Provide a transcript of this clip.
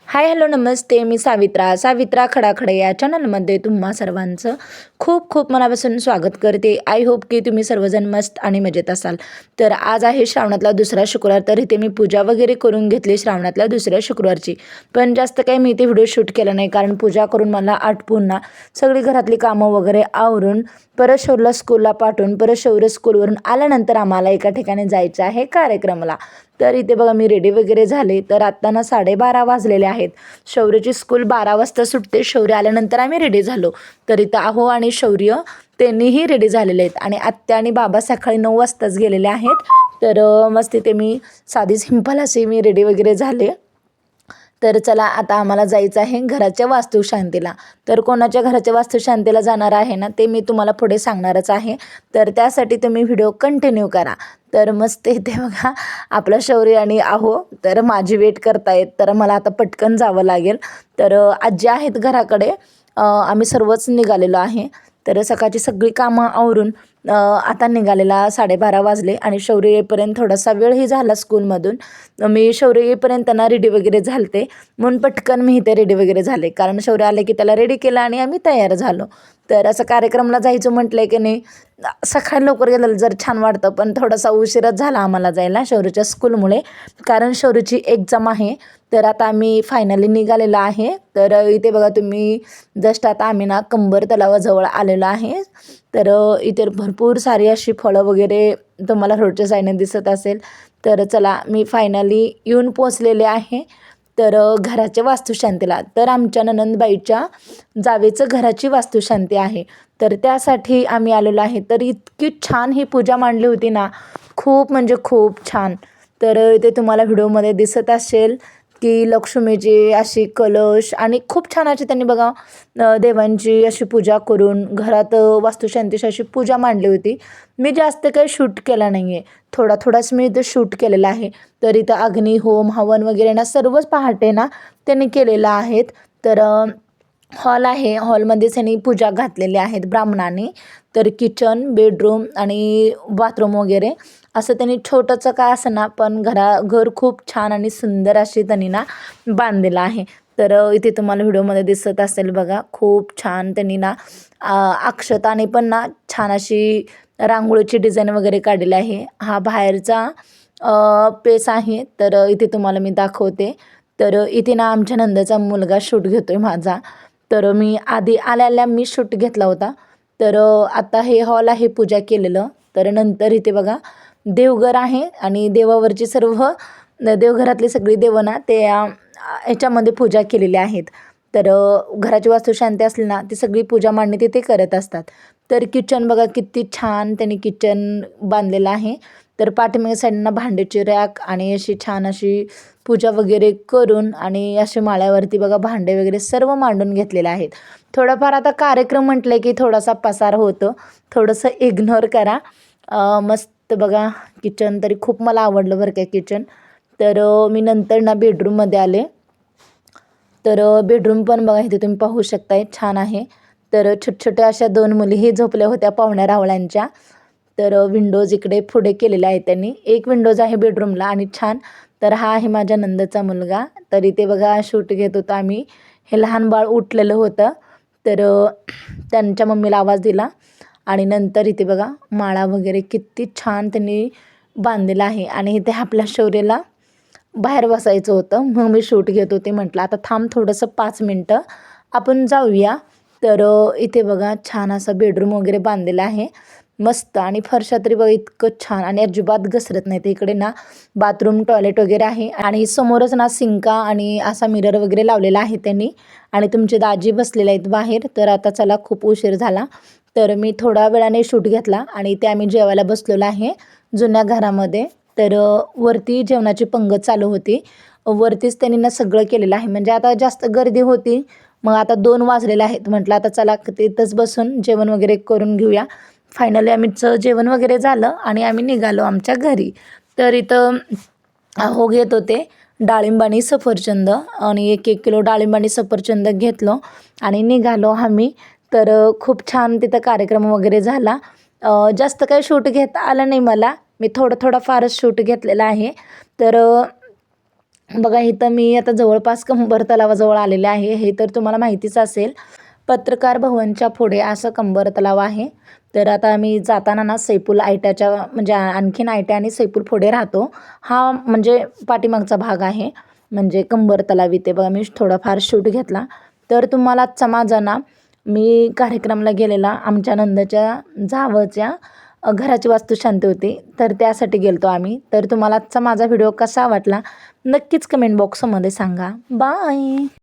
Hi hello नमस्ते. मी सावित्रा खडाखडे या चॅनलमध्ये तुम्हा सर्वांचं खूप खूप मनापासून स्वागत करते. आय होप की तुम्ही सर्वजण मस्त आणि मजेत असाल. तर आज आहे श्रावणातला दुसरा शुक्रवार. तर इथे मी पूजा वगैरे करून घेतली श्रावणातल्या दुसऱ्या शुक्रवारची. पण जास्त काही मी इथे व्हिडिओ शूट केला नाही, कारण पूजा करून मला आटपून ना सगळी घरातली कामं वगैरे आवरून परत शौर्यला स्कूलला पाठवून परत शौर्य स्कूलवरून आल्यानंतर आम्हाला एका ठिकाणी जायचं आहे कार्यक्रमाला. तर इथे बघा मी रेडी वगैरे झाले. तर आत्ता ना 12:30 वाजलेले आहेत. शौर्यची स्कूल 12 वाजता सुटते. शौर्य आल्यानंतर आम्ही रेडी झालो. तर इथं आहो आणि शौर्य त्यांनीही रेडी झालेले आहेत. आणि आत्या आणि बाबा सकाळी 9 वाजताच गेलेले आहेत. तर मस्त इथे मी साधी सिंपल अशी मी रेडी वगैरे झाले. तर चला आता आम्हाला जायचं आहे घराच्या वास्तुशांतीला. तर कोणाच्या घराच्या वास्तुशांतीला जाणार आहे ना, ते मी तुम्हाला पुढे सांगणारच आहे. तर त्यासाठी तुम्ही व्हिडिओ कंटिन्यू करा. तर मस्त इथे बघा आपलं शौर्य आणि आहो तर माझी वेट करतायत. तर मला आता पटकन जावं लागेल. तर आजी आहेत घराकडे. आम्ही सर्वच निघालेलो आहे. तर सकाळची सगळी कामं आवरून आता निघालेला 12:30 वाजले. आणि शौर्य येईपर्यंत थोडासा वेळही झाला स्कूलमधून. मी शौर्य येईपर्यंत त्यांना रेडी वगैरे झालते, म्हणून पटकन मी इथे रेडी वगैरे झाले. कारण शौर्य आले की त्याला रेडी केलं आणि आम्ही तयार झालो. तर असं कार्यक्रमाला जायचं म्हटलं की नाही, सकाळी लवकर गेलं जर छान वाटतं. पण थोडासा उशीरच झाला आम्हाला जायला शौर्यच्या स्कूलमुळे, कारण शौर्यची एक्झाम आहे. तर आता आम्ही फायनली निघालेलो आहे. तर इथे बघा तुम्ही जस्ट आता आम्ही ना कंबर तलावाजवळ आलेलो आहे. तर इथे भरपूर सारी अशी फळं वगैरे तुम्हाला रोडच्या साईडने दिसत असेल. तर चला मी फायनली येऊन पोचलेले आहे. तर घराच्या वास्तुशांतीला. तर आमच्या नणंदबाईच्या जावेचं घराची वास्तुशांती आहे. तर त्यासाठी आम्ही आलेलो आहे. तर इतकी छान ही पूजा मांडली होती ना, खूप म्हणजे खूप छान. तर ते तुम्हाला व्हिडिओमध्ये दिसत असेल की लक्ष्मीची अशी कलश आणि खूप छान अशी त्यांनी बघा देवांची अशी पूजा करून घरात वास्तुशांतीची अशी पूजा मांडली होती. मी जास्त काही शूट केला नाही आहे, थोडाच मी इथं शूट केलेला आहे. तर इथं अग्नी होम हवन वगैरे ना सर्वच पहाटे ना त्यांनी केलेलं आहेत. तर हॉल आहे, हॉलमध्येच त्यांनी पूजा घातलेली आहेत ब्राह्मणांनी. तर किचन बेडरूम आणि बाथरूम वगैरे असं त्यांनी छोटंसं काय असं ना, पण घर खूप छान आणि सुंदर अशी त्यांनी ना बांधलेलं आहे. तर इथे तुम्हाला व्हिडिओमध्ये दिसत असेल बघा, खूप छान त्यांनी ना अक्षताने पण ना छान अशी रांगोळीची डिझाईन वगैरे काढलेली आहे. हा बाहेरचा पेस आहे. तर इथे तुम्हाला मी दाखवते. तर इथे ना आमच्या नंदेचा मुलगा शूट घेतोय माझा. तर मी आधी आल्या मी शूट घेतला होता. तर आता हे हॉल आहे पूजा केलेलं. तर नंतर इथे बघा देवघर आहे आणि देवावरची सर्व देवघरातली सगळी देवं ना ते याच्यामध्ये पूजा केलेली आहेत. तर घराची वास्तुशांती असली ना ती सगळी पूजा मांडणी तिथे करत असतात. तर किचन बघा किती छान त्यांनी किचन बांधलेलं आहे. तर पाठीमागे साईडनं भांड्याची रॅक आणि अशी छान अशी पूजा वगैरे करून आणि असे माळ्यावरती बघा भांडे वगैरे सर्व मांडून घेतलेले आहेत. थोडाफार आता कार्यक्रम म्हटलं की थोडासा पसार होतं, थोडंसं इग्नोर करा. मस्त बघा किचन तरी खूप मला आवडलं बरं का किचन. तर मी नंतर ना बेडरूममध्ये आले. तर बेडरूम पण बघा इथे तुम्ही पाहू शकताय छान आहे. तर छोट्या अशा 2 मुलीही झोपल्या होत्या पाहुण्या रावळ्यांच्या. तर विंडोज इकडे पुढे केलेल्या आहेत त्यांनी. एक विंडोज आहे बेडरूमला आणि छान. तर हा आहे माझ्या नंदेचा मुलगा. तर इथे बघा शूट घेत होतो आम्ही. हे लहान बाळ उठलेलं होतं. तर त्यांच्या मम्मीला आवाज दिला आणि नंतर इथे बघा माळा वगैरे किती छान त्यांनी बांधलेला आहे. आणि इथे आपल्या शौर्यला बाहेर बसायचं होतं, मग मी शूट घेत होते. म्हटलं आता थांब थोडंसं 5 मिनटं आपण जाऊया. तर इथे बघा छान असं बेडरूम वगैरे बांधलेलं आहे मस्त. आणि फरशा तरी बघा इतकं छान आणि अजिबात घसरत नाही. तर इकडे ना बाथरूम टॉयलेट वगैरे आहे आणि समोरच ना सिंका आणि असा मिरर वगैरे लावलेला आहे त्यांनी. आणि तुमचे दाजी बसलेले आहेत बाहेर. तर आता चला खूप उशीर झाला. तर मी थोडा वेळाने शूट घेतला आणि ते आम्ही जेवायला बसलेलो आहे जुन्या घरामध्ये. तर वरती जेवणाची पंगत चालू होती. वरतीच त्यांनी ना सगळं केलेलं आहे. म्हणजे आता जास्त गर्दी होती. मग आता 2 वाजलेले आहेत. म्हटलं आता चला तिथंच बसून जेवण वगैरे करून घेऊया. फायनली आमचं जेवण वगैरे झालं आणि आम्ही निघालो आमच्या घरी. तर इथं हो घेत होते डाळिंब आणि सफरचंद आणि 1-1 किलो डाळिंब आणि सफरचंद घेतलो आणि निघालो आम्ही. तर खूप छान तिथं कार्यक्रम वगैरे झाला. जास्त काही शूट घेता आलं नाही मला. मी थोडं फारच शूट घेतलेला आहे. तर बघा इथं मी आता जवळपास कंबर तलावाजवळ आलेले आहे. हे तर तुम्हाला माहितीच असेल, पत्रकार भवनच्या पुढे असं कंबर तलाव आहे. तर आता आम्ही जाताना ना सैपूल आयट्याच्या म्हणजे आणखीन आयट्या आणि सैपूल पुढे राहतो. हा म्हणजे पाठीमागचा भाग आहे. म्हणजे कंबर तलाव इथे बघा मी थोडाफार शूट घेतला. तर तुम्हाला आजचा माझा ना मी कार्यक्रमाला गेलेला आमच्या नंदाच्या जावच्या घराची वास्तुशांती होती. तर त्यासाठी गेलो आम्ही. तर तुम्हाला आजचा माझा व्हिडिओ कसा वाटला नक्कीच कमेंट बॉक्समध्ये सांगा. बाय.